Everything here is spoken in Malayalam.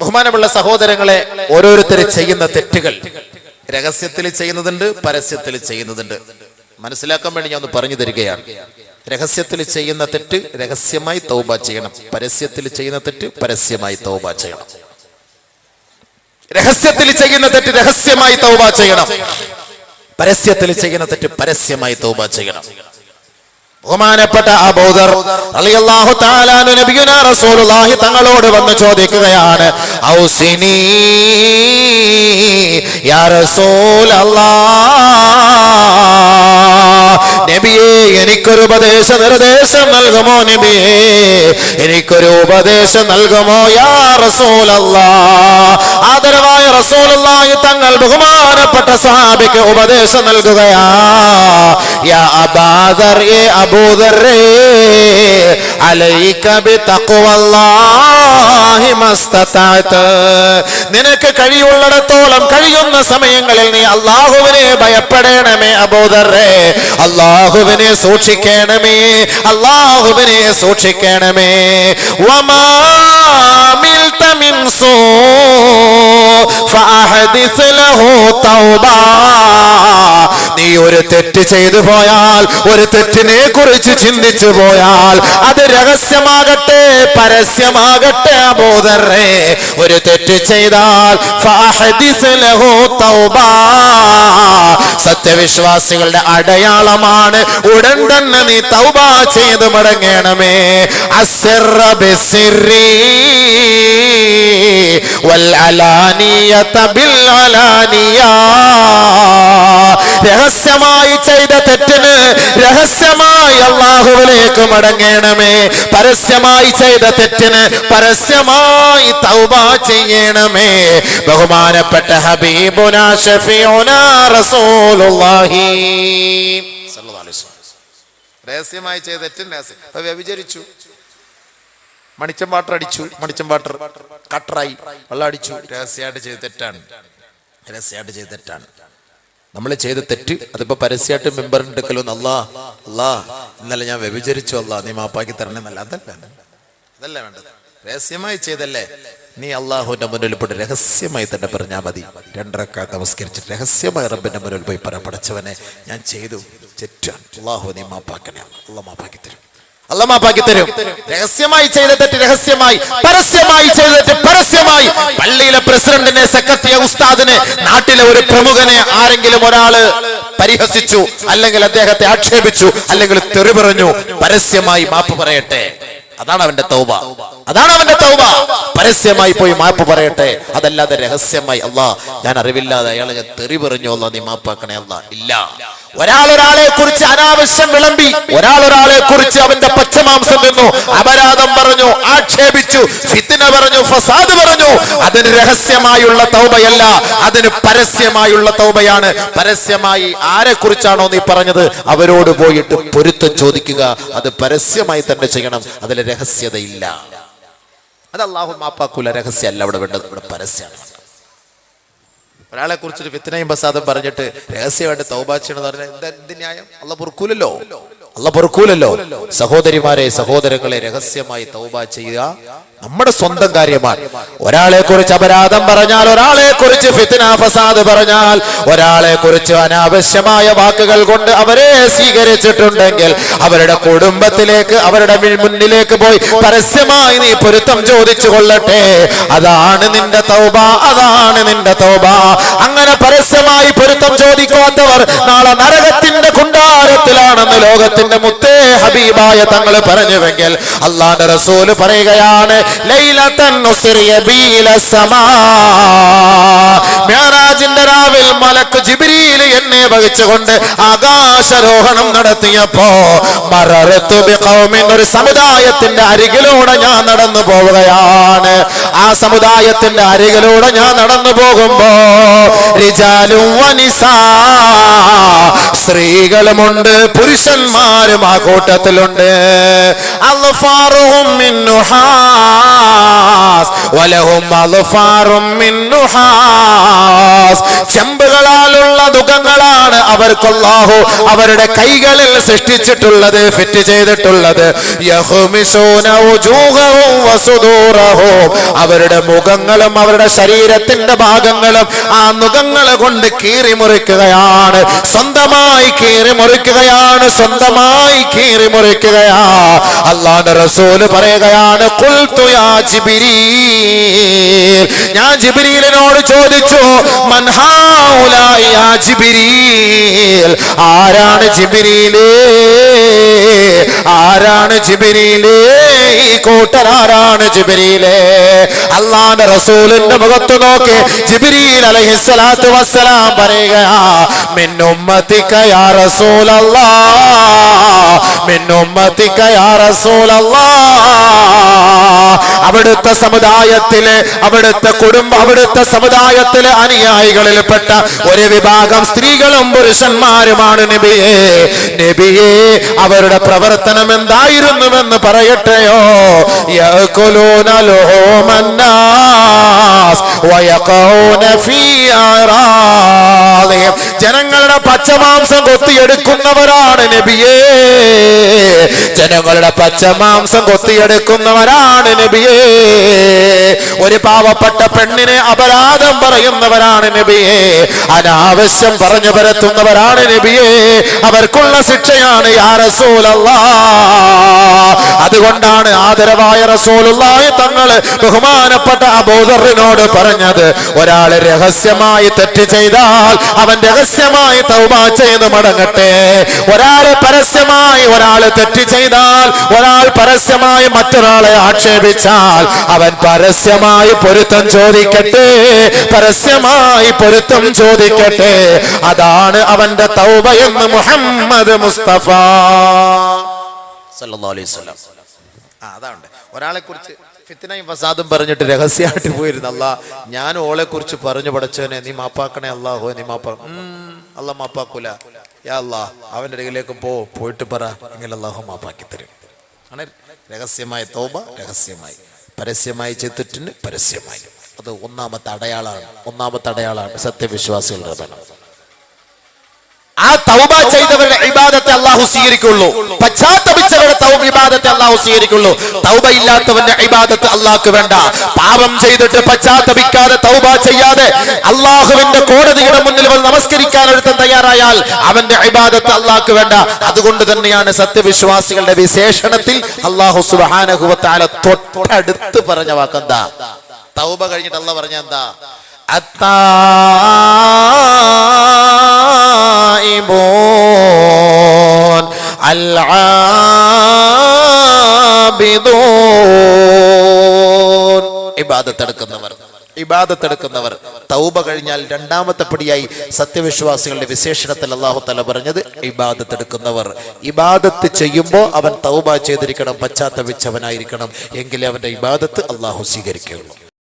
ബഹുമാനമുള്ള സഹോദരങ്ങളെ, ഓരോരുത്തർ ചെയ്യുന്ന തെറ്റുകൾ രഹസ്യത്തിൽ ചെയ്യുന്നതുണ്ട്, പരസ്യത്തിൽ ചെയ്യുന്നതുണ്ട്. മനസ്സിലാക്കാൻ വേണ്ടി ഞാൻ ഒന്ന് പറഞ്ഞു തരികയാണ്. രഹസ്യത്തിൽ ചെയ്യുന്ന തെറ്റ് രഹസ്യമായി തൗബ ചെയ്യണം. പരസ്യത്തിൽ ചെയ്യുന്ന തെറ്റ് പരസ്യമായി തൗബ ചെയ്യണം. രഹസ്യത്തിൽ ചെയ്യുന്ന തെറ്റ് രഹസ്യമായി തൗബ ചെയ്യണം. പരസ്യത്തിൽ ചെയ്യുന്ന തെറ്റ് പരസ്യമായി തൗബ ചെയ്യണം. ബഹുമാനപ്പെട്ട അബൂ ദർ റളിയല്ലാഹു തആല അൻഹു നബിയുനാ റസൂലുള്ളാഹി തങ്ങളോട് വന്ന് ചോദിക്കുകയാണ്, ഔസിനി യാ റസൂലല്ലാഹ്, നബിയേ എനിക്കൊരു ഉപദേശ നിർദ്ദേശം നൽകുമോ? നബിയേ എനിക്കൊരു ഉപദേശം നൽകുമോ? യാ റസൂലല്ലാഹ്, ആദരവായ റസൂലുള്ളാഹി തങ്ങൾ ബഹുമാനപ്പെട്ട സ്വഹാബിക്ക് ഉപദേശം നൽകുകയാ. യാ അബൂ ദർ, അബൂ ദർ, അലൈക ബിതഖ്വല്ലാഹി മസ്തതഅത, നിനക്ക് കഴിയുള്ളിടത്തോളം കഴിയുന്ന സമയങ്ങളിൽ നീ അല്ലാഹുവിനെ ഭയപ്പെടണമേ അബൂ ദർ, അല്ലാഹുവിനെ സൂക്ഷിക്കണമേ, അല്ലാഹുവിനെ സൂക്ഷിക്കണമേ. വമാ മിൽത മിൻ സൂ ഫഅഹദിസ് ലഹു തൗബ, നീ ഒരു തെറ്റ് ചെയ്തു പോയാൽ, ഒരു തെറ്റിനെ കുറിച്ച് ചിന്തിച്ചു പോയാൽ, അത് രഹസ്യമാകട്ടെ പരസ്യമാകട്ടെ അബൂ ദർ, ഒരു തെറ്റ് ചെയ്താൽ ഫഅഹദിസ് ലഹു തൗബ, സത്യവിശ്വാസികളുടെ അടയാളമാണ് ഉടൻ തന്നെ നീ തൗബ ചെയ്ത് മടങ്ങണമേ. അസ്സിർറ ബിസ്സിറി വൽ അലാനിയത ബിൽ അലാനിയ, രഹസ്യമായി ചെയ്ത തെറ്റിന് രഹസ്യമായി അല്ലാഹുവിലേക്ക് മടങ്ങണമേ. പരസ്യമായി ചെയ്ത തെറ്റിന് പരസ്യമായി തൗബ ചെയ്യണമേ. ബഹുമാനപ്പെട്ട ഹബീബുനാ ശഫീഉനാ റസൂലുള്ളാഹി സ്വല്ലല്ലാഹു അലൈഹി വസല്ലം രഹസ്യമായി ചെയ്ത തെറ്റിന് രഹസ്യം. വ്യഭിചരിച്ചു, മണിച്ചം വാട്ടർ അടിച്ചു, മണിച്ചം വാട്ടർ കട്ടറായി വെള്ളം അടിച്ചു, രഹസ്യമായിട്ട് ചെയ്ത തെറ്റാണ്. രഹസ്യമായിട്ട് ചെയ്ത തെറ്റാണ് നമ്മൾ ചെയ്ത തെറ്റ്. അതിപ്പോ പരസ്യമായിട്ട് മെമ്പറിന്റെ അടുക്കലൊന്ന് അല്ലാ ഇന്നലെ ഞാൻ വ്യഭിചരിച്ചു, അല്ലാ നീ മാപ്പാക്കി തരണേന്നല്ല, അതല്ല വേണ്ടത്. രഹസ്യമായി ചെയ്തല്ലേ, നീ അള്ളാഹുവിന്റെ മുന്നിൽ പോയി രഹസ്യമായി തന്നെ പറഞ്ഞാൽ മതി. 2 റക്അത്ത് നമസ്കരിച്ചിട്ട് രഹസ്യമായി റബ്ബിന്റെ മുന്നിൽ പോയി പറ, പടച്ചവനെ ഞാൻ ചെയ്തു തെറ്റാണ്, അള്ളാഹു നീ മാപ്പാക്കണേ, അള്ളാഹ് മാപ്പാക്കി തരും, അള്ളാഹ് മാപ്പാക്കി തരും. രഹസ്യമായി ചെയ്ത തെറ്റ് രഹസ്യമായി, പരസ്യമായി ചെയ്ത തെറ്റ് പരസ്യമായി. പള്ളിയിലെ പ്രസിഡന്റിനെ, സെക്രട്ടറിയെ, ഉസ്താദിനെ, നാട്ടിലെ ഒരു പ്രമുഖനെ ആരെങ്കിലും ഒരാള് പരിഹസിച്ചു, അല്ലെങ്കിൽ അദ്ദേഹത്തെ ആക്ഷേപിച്ചു, അല്ലെങ്കിൽ തെറി പറഞ്ഞു, പരസ്യമായി മാപ്പ് പറയട്ടെ. അതാണ് അവന്റെ തൗബ, അതാണ് അവന്റെ തൗബ. പരസ്യമായി പോയി മാപ്പ് പറയട്ടെ. അതല്ലാതെ രഹസ്യമായി അല്ലാ ഞാൻ അറിവില്ലാതെ അയാളെ ഞാൻ തെറി പറഞ്ഞു, അല്ലാ നീ മാപ്പാക്കണേ, അല്ലാ ഇല്ല. ഒരാളൊരാളെ കുറിച്ച് അനാവശ്യം വിളമ്പി, ഒരാളൊരാളെ കുറിച്ച് അവന്റെ പച്ചമാംസം തിന്നു, അപരാധം പറഞ്ഞു, ആക്ഷേപിച്ചു, ഫിത്ന പറഞ്ഞു, ഫസാദ് പറഞ്ഞു, അതിന് രഹസ്യമായുള്ള തൗബയല്ല, അതിന് പരസ്യമായുള്ള തൗബയാണ്. പരസ്യമായി ആരെ കുറിച്ചാണോ നീ പറഞ്ഞത് അവരോട് പോയിട്ട് പൊരുത്തം ചോദിക്കുക. അത് പരസ്യമായി തന്നെ ചെയ്യണം, അതിൽ രഹസ്യതയില്ല. അത് അല്ലാഹു മാപ്പാക്കൂല. രഹസ്യമല്ല ഇവിടെ വേണ്ടത്, ഇവിടെ പരസ്യമാണ്. ഒരാളെ കുറിച്ചൊരു ഫിത്നയും ഫസാദും പറഞ്ഞിട്ട് രഹസ്യമായിട്ട് തൗബ ചെയ്യണമെന്ന് പറഞ്ഞാൽ എന്ത് ന്യായം? അല്ലാഹു പൊറുക്കൂലല്ലോ, അല്ലാഹു പൊറുക്കൂലല്ലോ. സഹോദരിമാരെ, സഹോദരങ്ങളെ, രഹസ്യമായി തൗബ ചെയ്യുക നമ്മുടെ സ്വന്തം കാര്യമാണ്. ഒരാളെ കുറിച്ച് അപരാധം പറഞ്ഞാൽ, ഒരാളെ കുറിച്ച് ഫിത്ന ഫസാദ് പറഞ്ഞാൽ, ഒരാളെ കുറിച്ച് അനാവശ്യമായ വാക്കുകൾ കൊണ്ട് അവരെ സ്വീകരിച്ചിട്ടുണ്ടെങ്കിൽ അവരുടെ കുടുംബത്തിലേക്ക്, അവരുടെ മുന്നിലേക്ക് പോയി പരസ്യമായി നീ പൊരുത്തം ചോദിച്ചു കൊള്ളട്ടെ. അതാണ് നിന്റെ തൗബ, അതാണ് നിന്റെ തൗബ. അങ്ങനെ പരസ്യമായി പൊരുത്തം ചോദിക്കാത്തവർ നാളെ നരകത്തിന്റെ കുണ്ടാരത്തിലാണെന്ന് ലോകത്തിന്റെ മുത്തേ ഹബീബായ തങ്ങൾ പറഞ്ഞുവെങ്കിൽ അല്ലാഹുവിന്റെ റസൂൽ പറയുകയാണ്, ലൈലതൻ ഉസ്രിയ ബില സമാ, മിഅ്റാജിന്റെ രാവിൽ മലക്ക് ജിബ്രീൽ എന്നെ വഹിച്ചുകൊണ്ട് ആകാശാരോഹണം നടത്തിയപ്പോ മററതു ബിഖൗമിൻ, ഒരു സമുദായത്തിന്റെ അരികിലൂടെ ഞാൻ നടന്നു പോവുകയാണ്. ആ സമുദായത്തിന്റെ അരികിലൂടെ ഞാൻ നടന്നു പോകുമ്പോ റിജാലും വനിസാ, സ്ത്രീകളുമുണ്ട് പുരുഷന്മാരും ആ കൂട്ടത്തിലുണ്ട്. അൽഫാറുഹും മിൻ നുഹാസ് വലഹും അൽഫാറും മിൻ നുഹാസ്, ചെമ്പുകളാലുള്ള ദുഃഖങ്ങളാണ് അവർക്ക് അല്ലാഹു അവരുടെ കൈകളിൽ സൃഷ്ടിച്ചിട്ടുള്ളത്, ഫിറ്റ് ചെയ്തിട്ടുള്ളത്. യഹ്മിസൂന വുജൂഹഹും വസുദൂറഹും, അവരുടെ മുഖങ്ങളും അവരുടെ ശരീരത്തിന്റെ ഭാഗങ്ങളും ആ നുഖങ്ങൾ കൊണ്ട് കീറി മുറിക്കുകയാണ്, സ്വന്തമായി കീറി മുറിക്കുകയാണ്, സ്വന്തമായി കീറി മുറിക്കുകയാ. അല്ലാഹുവിന്റെ റസൂല് പറയുകയാണ്, ഖുൽതു യാ ജിബ്രീൽ, ഞാൻ ജിബ്രീലിനോട് ചോദിച്ചു, മൻ ഹൗലായി യാ ജിബ്രീൽ, ആരാണ് ജിബ്രീലേ, ആരാണ് ജിബ്രീലേ, ഈ കൂട്ടരാരാണ് ജിബ്രീലേ? അല്ലാഹുവിന്റെ റസൂലിന്റെ മുഖത്ത് നോക്കി ജിബ്രീൽ അലൈഹിസ്സലാത്തു വസ്സലാം പറയുകയാ, മിൻ ഉമ്മതിക യാ റസൂലല്ലാഹ്, മിൻ ഉമ്മതിക യാ റസൂലല്ലാഹ്. അവിടുത്തെ സമുദായത്തിലെ, അവിടുത്തെ കുടുംബം, അവിടുത്തെ സമുദായത്തിലെ അനുയായികളിൽപ്പെട്ട ഒരു വിഭാഗം സ്ത്രീകളും പുരുഷന്മാരുമാണ് നബിയേ. നബിയേ, അവരുടെ പ്രവർത്തനം എന്തായിരുന്നുവെന്ന് പറയട്ടെയോ? യഅകുലൂന ലുഹൂമന്നാസ് വയഖഊന ഫീ അറാദിഹിം, ജനങ്ങളുടെ പച്ചമാംസം കൊത്തിയെടുക്കുന്നവരാണ് നബിയേ, ജനങ്ങളുടെ പച്ചമാംസം കൊത്തിയെടുക്കുന്നവരാണ് നബിയേ. ഒരു പാവപ്പെട്ട പെണ്ണിനെ അപരാധം പറയുന്നവരാണ് നബിയേ, അനാവശ്യം പറഞ്ഞു പരത്തുന്നവരാണ് നബിയേ, അവർക്കുള്ള ശിക്ഷയാണ് യാ റസൂലല്ലാഹ്. അതുകൊണ്ടാണ് ആദരവായ റസൂലുള്ളാഹി തങ്ങൾ ബഹുമാനപ്പെട്ട അബൂദറിനോട് പറഞ്ഞത്, ഒരാൾ രഹസ്യമായി തെറ്റ് ചെയ്താൽ അവൻ രഹസ്യമായി തൗബ ചെയ്ത് മടങ്ങട്ടെ. ഒരാൾ പരസ്യമായി ഒരാൾ തെറ്റ് ചെയ്താൽ, ഒരാൾ പരസ്യമായി മറ്റൊരാളെ ആക്ഷേപിച്ചാൽ അവൻ പരസ്യമായി പൊരുത്തം ചോദിക്കട്ടെ, പരസ്യമായി പൊരുത്തം ചോദിക്കട്ടെ. അതാണ് അവന്റെ തൗബ എന്ന് മുഹമ്മദ് മുസ്തഫ സല്ലല്ലാഹു അലൈഹി വസല്ലം. അതാണ് ഒരാളെ കുറിച്ച് ഫിത്നയും ഫസാദും പറഞ്ഞിട്ട് രഹസ്യമായിട്ട് പോയിരുന്നു, അല്ലാഹ് ഞാൻ ഓളെ കുറിച്ച് പറഞ്ഞു, പടച്ചവനെ നീ മാപ്പാക്കണേ അല്ലാഹു, നീ അല്ലാഹ് മാപ്പാക്കൂല, യാ അല്ലാഹ് അവന്റെ അരികിലേക്ക് പോയിട്ട് പറ, എങ്കിൽ അല്ലാഹു മാപ്പാക്കി തരും. ആണ് രഹസ്യമായ തൗബ, രഹസ്യമായി. പരസ്യമായി ചെയ്തിട്ടുണ്ട്, പരസ്യമായി. അത് ഒന്നാമത്തെ അടയാളാണ് സത്യവിശ്വാസികളുടെ ബലം. ആ തൗബ ചെയ്തവരുടെ ഇബാദത്തെ അല്ലാഹു സ്വീകരിക്കുള്ളൂ, പശ്ചാത്തപിച്ചവരുടെ ഇബാദത്തെ അല്ലാഹു സ്വീകരിക്കുള്ളൂ. തൗബ ഇല്ലാത്തവന്റെ ഇബാദത്ത് അല്ലാഹുക്ക് വേണ്ട. പാപം ചെയ്തിട്ട് പശ്ചാത്തപിക്കാതെ തൗബ ചെയ്യാതെ അല്ലാഹുവിന്റെ കോടതിയുടെ മുന്നിൽ നമസ്കരിക്കാൻ ഒരുത്തൻ തയ്യാറായാൽ അവന്റെ ഇബാദത്ത് അല്ലാഹുക്ക് വേണ്ട. അതുകൊണ്ട് തന്നെയാണ് സത്യവിശ്വാസികളുടെ വിശേഷണത്തിൽ അല്ലാഹു സുബ്ഹാനഹു വ തആല തൊട്ടടുത്ത് പറഞ്ഞ വാക്കെന്താ? തൗബ കഴിഞ്ഞിട്ട് അല്ലാഹു പറഞ്ഞ എന്താ? التائبون العابدون. ഇബാദത്തെടുക്കുന്നവർ തൗബ കഴിഞ്ഞാൽ രണ്ടാമത്തെ പടിയായി സത്യവിശ്വാസികളുടെ വിശേഷണത്തിൽ അല്ലാഹു തആല പറഞ്ഞത് ഇബാദത്തെടുക്കുന്നവർ. ഇബാദത്ത് ചെയ്യുമ്പോൾ അവൻ തൗബ ചെയ്തിരിക്കണം, പശ്ചാത്തപിച്ചവനായിരിക്കണം, എങ്കിലേ അവന്റെ ഇബാദത്ത് അല്ലാഹു സ്വീകരിക്കുകയുള്ളൂ.